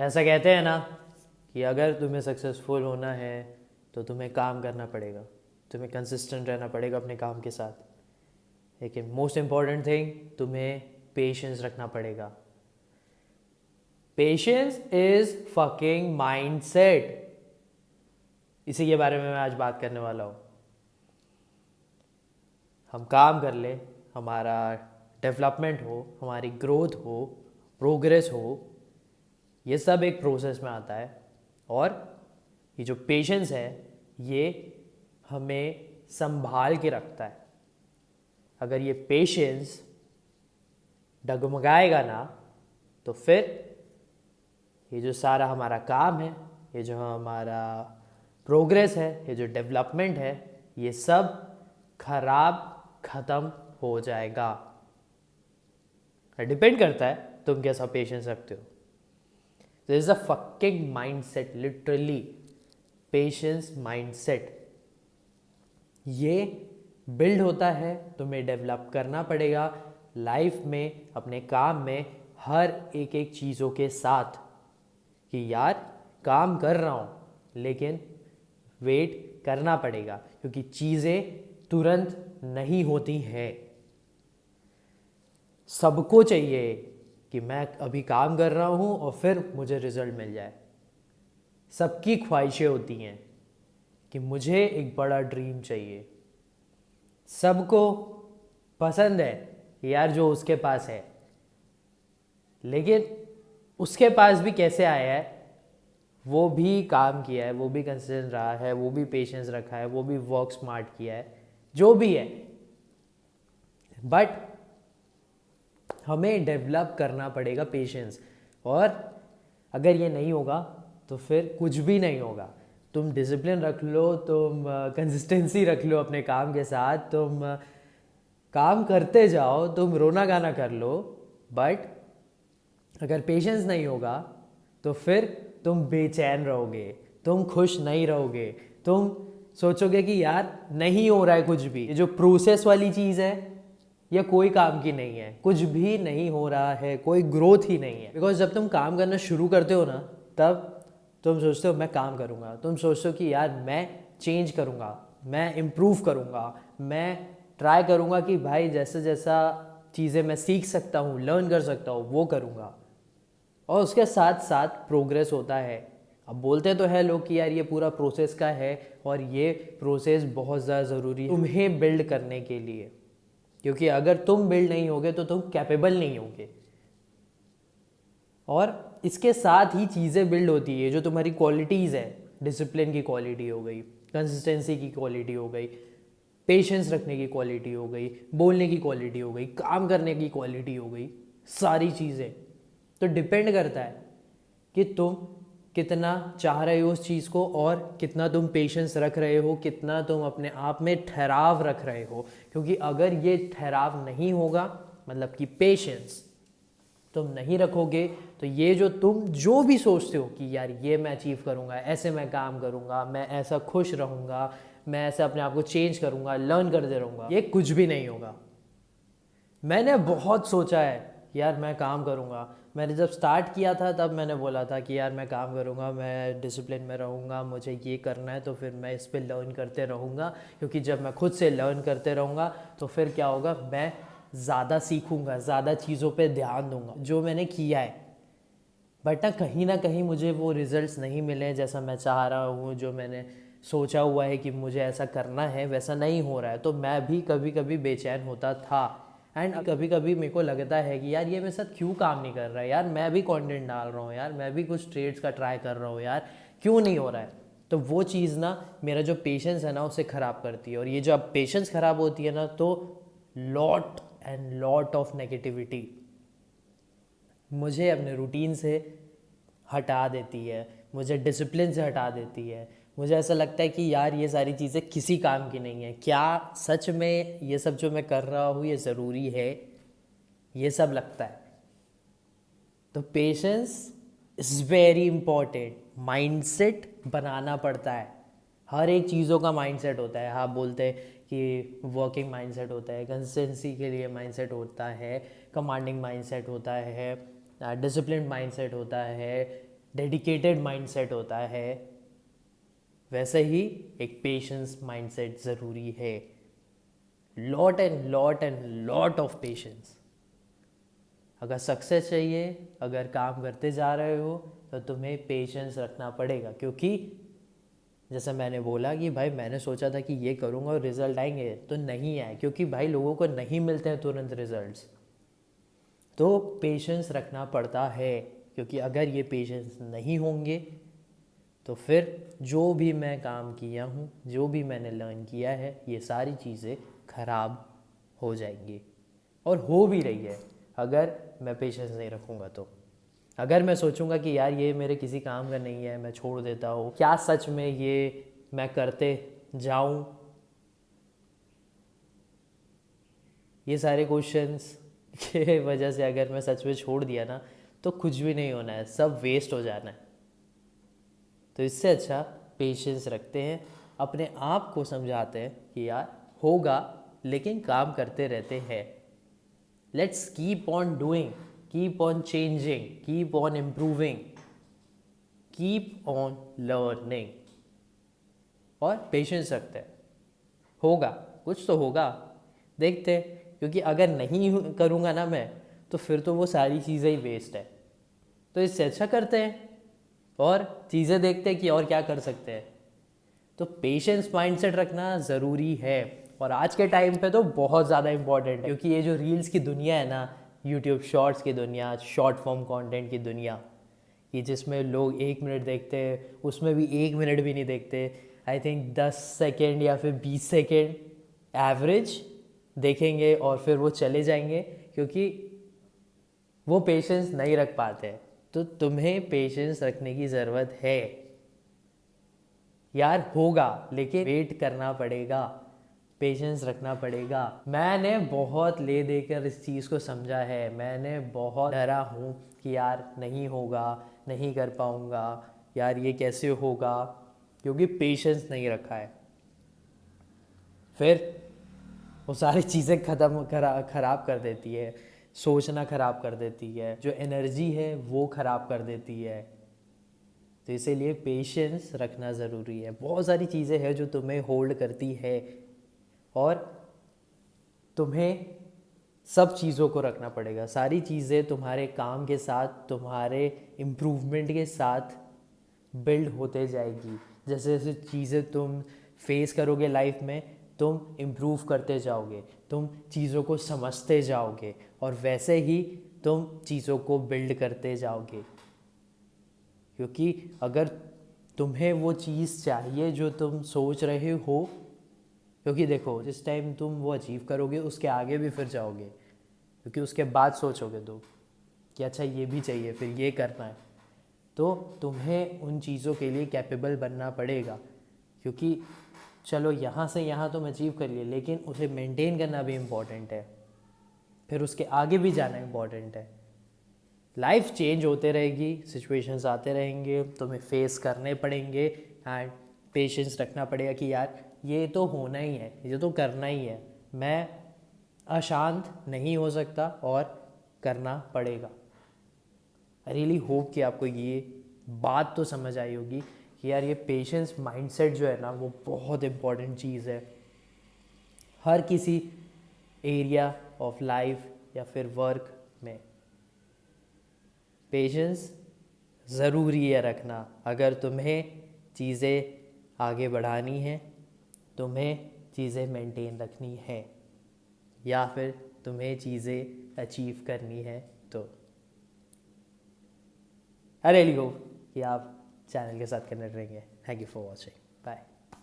ऐसा कहते हैं ना कि अगर तुम्हें सक्सेसफुल होना है तो तुम्हें काम करना पड़ेगा, तुम्हें कंसिस्टेंट रहना पड़ेगा अपने काम के साथ। लेकिन मोस्ट इम्पॉर्टेंट थिंग, तुम्हें पेशेंस रखना पड़ेगा। Patience is fucking mindset. इसी के बारे में मैं आज बात करने वाला हूँ। हम काम कर ले, हमारा डेवलपमेंट हो, हमारी ग्रोथ हो, प्रोग्रेस हो, ये सब एक प्रोसेस में आता है। और ये जो पेशेंस है ये हमें संभाल के रखता है। अगर ये पेशेंस डगमगाएगा ना तो फिर ये जो सारा हमारा काम है, ये जो हमारा प्रोग्रेस है, ये जो डेवलपमेंट है, ये सब खराब ख़त्म हो जाएगा। डिपेंड करता है तुम कैसा पेशेंस रखते हो। This is a fucking mindset, literally patience mindset. ये बिल्ड होता है, तुम्हें डेवलप करना पड़ेगा लाइफ में, अपने काम में, हर एक एक चीज़ों के साथ। कि यार काम कर रहा हूँ लेकिन वेट करना पड़ेगा, क्योंकि चीज़ें तुरंत नहीं होती हैं। सबको चाहिए कि मैं अभी काम कर रहा हूँ और फिर मुझे रिजल्ट मिल जाए। सबकी ख्वाहिशें होती हैं कि मुझे एक बड़ा ड्रीम चाहिए। सबको पसंद है यार जो उसके पास है, लेकिन उसके पास भी कैसे आया है, वो भी काम किया है, वो भी कंसिस्टेंट रहा है, वो भी पेशेंस रखा है, वो भी वर्क स्मार्ट किया है, जो भी है। बट हमें डेवलप करना पड़ेगा पेशेंस। और अगर ये नहीं होगा तो फिर कुछ भी नहीं होगा। तुम डिसिप्लिन रख लो, तुम कंसिस्टेंसी रख लो अपने काम के साथ, तुम काम करते जाओ, तुम रोना गाना कर लो, बट अगर पेशेंस नहीं होगा तो फिर तुम बेचैन रहोगे, तुम खुश नहीं रहोगे, तुम सोचोगे कि यार नहीं हो रहा है कुछ भी। ये जो प्रोसेस वाली चीज़ है ये कोई काम की नहीं है, कुछ भी नहीं हो रहा है, कोई ग्रोथ ही नहीं है। बिकॉज जब तुम काम करना शुरू करते हो ना, तब तुम सोचते हो मैं काम करूँगा, तुम सोचते हो कि यार मैं चेंज करूँगा, मैं इम्प्रूव करूँगा, मैं ट्राई करूँगा कि भाई जैसा जैसा चीज़ें मैं सीख सकता हूँ, लर्न कर सकता हूँ, वो करूँगा। और उसके साथ साथ प्रोग्रेस होता है। अब बोलते तो है लोग कि यार ये पूरा प्रोसेस का है, और ये प्रोसेस बहुत ज़्यादा ज़रूरी है तुम्हें बिल्ड करने के लिए, क्योंकि अगर तुम बिल्ड नहीं होगे तो तुम कैपेबल नहीं होगे। और इसके साथ ही चीज़ें बिल्ड होती है, जो तुम्हारी क्वालिटीज़ है, डिसिप्लिन की क्वालिटी हो गई, कंसिस्टेंसी की क्वालिटी हो गई, पेशेंस रखने की क्वालिटी हो गई, बोलने की क्वालिटी हो गई, काम करने की क्वालिटी हो गई, सारी चीज़ें। तो डिपेंड करता है कि तुम कितना चाह रहे हो उस चीज़ को, और कितना तुम पेशेंस रख रहे हो, कितना तुम अपने आप में ठहराव रख रहे हो। क्योंकि अगर ये ठहराव नहीं होगा, मतलब कि पेशेंस तुम नहीं रखोगे, तो ये जो तुम जो भी सोचते हो कि यार ये मैं अचीव करूँगा, ऐसे मैं काम करूँगा, मैं ऐसा खुश रहूँगा, मैं ऐसे अपने आप को चेंज करूँगा, लर्न करते रहूँगा, ये कुछ भी नहीं होगा। मैंने बहुत सोचा है यार मैं काम करूँगा। मैंने जब स्टार्ट किया था तब मैंने बोला था कि यार मैं काम करूँगा, मैं डिसिप्लिन में रहूँगा, मुझे ये करना है, तो फिर मैं इस पे लर्न करते रहूँगा। क्योंकि जब मैं खुद से लर्न करते रहूँगा तो फिर क्या होगा, मैं ज़्यादा सीखूँगा, ज़्यादा चीज़ों पे ध्यान दूँगा, जो मैंने किया है। बट ना कहीं मुझे वो रिजल्ट्स नहीं मिले जैसा मैं चाह रहा हूँ, जो मैंने सोचा हुआ है कि मुझे ऐसा करना है, वैसा नहीं हो रहा है। तो मैं भी कभी कभी बेचैन होता था। एंड कभी कभी मेरे को लगता है कि यार ये मेरे साथ क्यों काम नहीं कर रहा है, यार मैं भी कंटेंट डाल रहा हूँ, यार मैं भी कुछ ट्रेड्स का ट्राई कर रहा हूँ, यार क्यों नहीं हो रहा है। तो वो चीज़ ना मेरा जो पेशेंस है ना उसे ख़राब करती है। और ये जब पेशेंस ख़राब होती है ना, तो lot and lot of negativity मुझे अपने रूटीन से हटा देती है, मुझे डिसिप्लिन से हटा देती है। मुझे ऐसा लगता है कि यार ये सारी चीज़ें किसी काम की नहीं है। क्या सच में ये सब जो मैं कर रहा हूँ ये ज़रूरी है, ये सब लगता है। तो patience is very important. Mindset बनाना पड़ता है, हर एक चीज़ों का माइंडसेट होता है। आप बोलते हैं कि वर्किंग माइंडसेट होता है, कंसिस्टेंसी के लिए माइंडसेट होता है, कमांडिंग माइंडसेट होता है, डिसिप्लिन माइंडसेट होता है, डेडिकेटेड माइंडसेट होता है, वैसे ही एक पेशेंस माइंडसेट ज़रूरी है। Lot and lot of patience. अगर सक्सेस चाहिए, अगर काम करते जा रहे हो, तो तुम्हें पेशेंस रखना पड़ेगा, क्योंकि जैसे मैंने बोला कि भाई मैंने सोचा था कि ये करूँगा और रिजल्ट आएंगे, तो नहीं आए, क्योंकि भाई लोगों को नहीं मिलते हैं तुरंत रिजल्ट्स। तो पेशेंस रखना पड़ता है, क्योंकि अगर ये पेशेंस नहीं होंगे तो फिर जो भी मैं काम किया हूँ, जो भी मैंने लर्न किया है, ये सारी चीज़ें ख़राब हो जाएंगी, और हो भी रही है अगर मैं पेशेंस नहीं रखूँगा तो। अगर मैं सोचूंगा कि यार ये मेरे किसी काम का नहीं है, मैं छोड़ देता हूँ, क्या सच में ये मैं करते जाऊँ, ये सारे क्वेश्चंस के वजह से अगर मैं सच में छोड़ दिया ना, तो कुछ भी नहीं होना है, सब वेस्ट हो जाना है। तो इससे अच्छा पेशेंस रखते हैं, अपने आप को समझाते हैं कि यार होगा, लेकिन काम करते रहते हैं। Let's keep on doing, keep on changing, keep on improving, keep on learning, और पेशेंस रखते हैं। होगा, कुछ तो होगा, देखते हैं। क्योंकि अगर नहीं करूँगा ना मैं, तो फिर तो वो सारी चीज़ें ही वेस्ट है। तो इससे अच्छा करते हैं और चीज़ें देखते हैं कि और क्या कर सकते हैं। तो पेशेंस माइंडसेट रखना ज़रूरी है, और आज के टाइम पे तो बहुत ज़्यादा इम्पॉर्टेंट है, क्योंकि ये जो रील्स की दुनिया है ना, यूट्यूब शॉर्ट्स की दुनिया, शॉर्ट फॉर्म कंटेंट की दुनिया, ये जिसमें लोग 1 मिनट देखते हैं, उसमें भी 1 मिनट भी नहीं देखते, आई थिंक 10 सेकेंड या फिर 20 सेकेंड एवरेज देखेंगे और फिर वो चले जाएंगे, क्योंकि वो पेशेंस नहीं रख पाते। तो तुम्हें पेशेंस रखने की ज़रूरत है यार, होगा, लेकिन वेट करना पड़ेगा, पेशेंस रखना पड़ेगा। मैंने बहुत ले देकर इस चीज़ को समझा है, मैंने बहुत डरा हूँ कि यार नहीं होगा, नहीं कर पाऊँगा, यार ये कैसे होगा, क्योंकि पेशेंस नहीं रखा है। फिर वो सारी चीज़ें ख़राब कर देती है, सोचना ख़राब कर देती है, जो एनर्जी है वो ख़राब कर देती है। तो इसीलिए पेशेंस रखना ज़रूरी है। बहुत सारी चीज़ें हैं जो तुम्हें होल्ड करती है, और तुम्हें सब चीज़ों को रखना पड़ेगा। सारी चीज़ें तुम्हारे काम के साथ, तुम्हारे इम्प्रूवमेंट के साथ बिल्ड होते जाएगी। जैसे जैसे चीज़ें तुम फेस करोगे लाइफ में, तुम इम्प्रूव करते जाओगे, तुम चीज़ों को समझते जाओगे, और वैसे ही तुम चीज़ों को बिल्ड करते जाओगे। क्योंकि अगर तुम्हें वो चीज़ चाहिए जो तुम सोच रहे हो, क्योंकि देखो जिस टाइम तुम वो अचीव करोगे, उसके आगे भी फिर जाओगे, क्योंकि उसके बाद सोचोगे तुम कि अच्छा ये भी चाहिए, फिर ये करना है। तो तुम्हें उन चीज़ों के लिए कैपेबल बनना पड़ेगा, क्योंकि चलो यहाँ से यहाँ तुम अचीव कर लिए, लेकिन उसे मेंटेन करना भी इम्पॉर्टेंट है, फिर उसके आगे भी जाना इम्पॉर्टेंट है। लाइफ चेंज होते रहेगी, सिचुएशंस आते रहेंगे, तुम्हें फेस करने पड़ेंगे, एंड पेशेंस रखना पड़ेगा कि यार ये तो होना ही है, ये तो करना ही है, मैं अशांत नहीं हो सकता, और करना पड़ेगा। आई रियली होप कि आपको ये बात तो समझ आई होगी कि यार ये पेशेंस माइंडसेट जो है ना, वो बहुत इम्पॉर्टेंट चीज़ है हर किसी एरिया ऑफ लाइफ या फिर वर्क में। पेशेंस ज़रूरी है रखना, अगर तुम्हें चीज़ें आगे बढ़ानी है, तुम्हें चीज़ें मेंटेन रखनी है, या फिर तुम्हें चीज़ें अचीव करनी है। तो आई रियली होप कि आप चैनल के साथ कनेक्ट रहेंगे। Thank you for watching, bye.